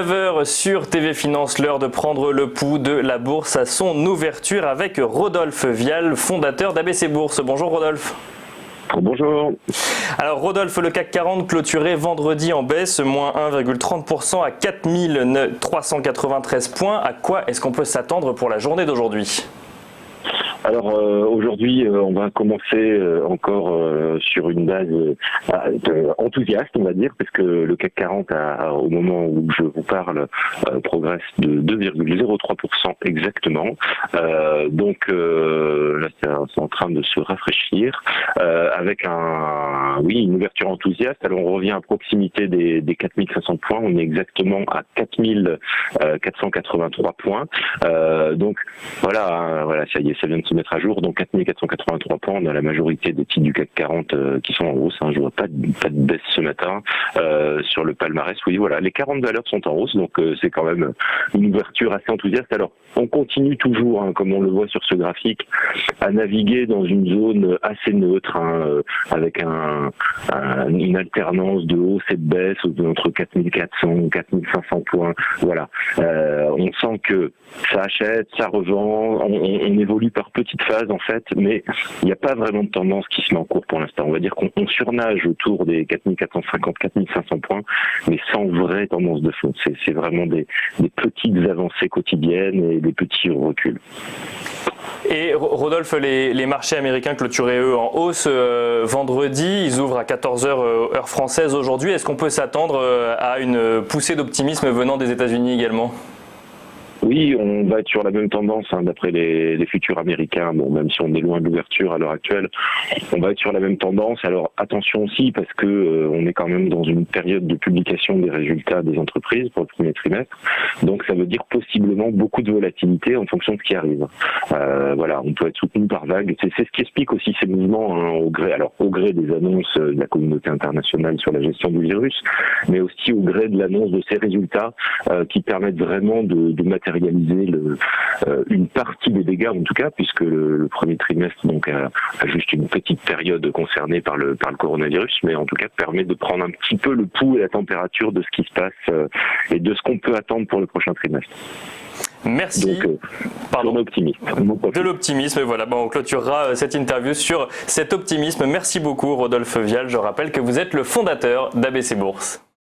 9 heures sur TV Finance, l'heure de prendre le pouls de la bourse à son ouverture avec Rodolphe Vial, fondateur d'ABC Bourse. Bonjour Rodolphe. Bonjour. Alors Rodolphe, le CAC 40 clôturé vendredi en baisse, moins 1,30% à 4393 points. À quoi est-ce qu'on peut s'attendre pour la journée d'aujourd'hui ? Alors aujourd'hui, on va commencer encore sur une base enthousiaste, on va dire, parce que le CAC 40, au moment où je vous parle, progresse de 2,03% exactement. Donc là, c'est en train de se rafraîchir avec une ouverture enthousiaste. Alors on revient à proximité des 4500 points. On est exactement à 4483 points. Donc voilà, ça y est, ça vient de se mettre à jour. Donc 4483 points, on a la majorité des titres du CAC 40 qui sont en hausse. Je vois pas de baisse ce matin sur le palmarès. Oui, voilà, les 40 valeurs sont en hausse, donc c'est quand même une ouverture assez enthousiaste. Alors on continue toujours, comme on le voit sur ce graphique, à naviguer dans une zone assez neutre, avec une alternance de hausse et de baisse entre 4400 et 4500 points. Voilà, on sent que ça achète, ça revend, on évolue par petites phases en fait, mais il n'y a pas vraiment de tendance qui se met en cours pour l'instant. On va dire qu'on surnage autour des 4450, 4500 points, mais sans vraie tendance de fond. C'est vraiment des petites avancées quotidiennes et des petits reculs. Et Rodolphe, les marchés américains clôturaient eux en hausse vendredi, ils ouvrent à 14h heure française aujourd'hui. Est-ce qu'on peut s'attendre à une poussée d'optimisme venant des États-Unis également ? Oui, on va être sur la même tendance d'après les futurs américains. Bon, même si on est loin de l'ouverture à l'heure actuelle, on va être sur la même tendance. Alors attention aussi parce que on est quand même dans une période de publication des résultats des entreprises pour le premier trimestre. Donc ça veut dire possiblement beaucoup de volatilité en fonction de ce qui arrive. Voilà, on peut être soutenu par vagues. C'est ce qui explique aussi ces mouvements au gré des annonces de la communauté internationale sur la gestion du virus, mais aussi au gré de l'annonce de ces résultats qui permettent vraiment de matérialiser une partie des dégâts en tout cas, puisque le premier trimestre donc a juste une petite période concernée par le coronavirus, mais en tout cas permet de prendre un petit peu le pouls et la température de ce qui se passe et de ce qu'on peut attendre pour le prochain trimestre. Merci. Donc, de l'optimisme, voilà. On clôturera cette interview sur cet optimisme. Merci beaucoup Rodolphe Vial. Je rappelle que vous êtes le fondateur d'ABC Bourse.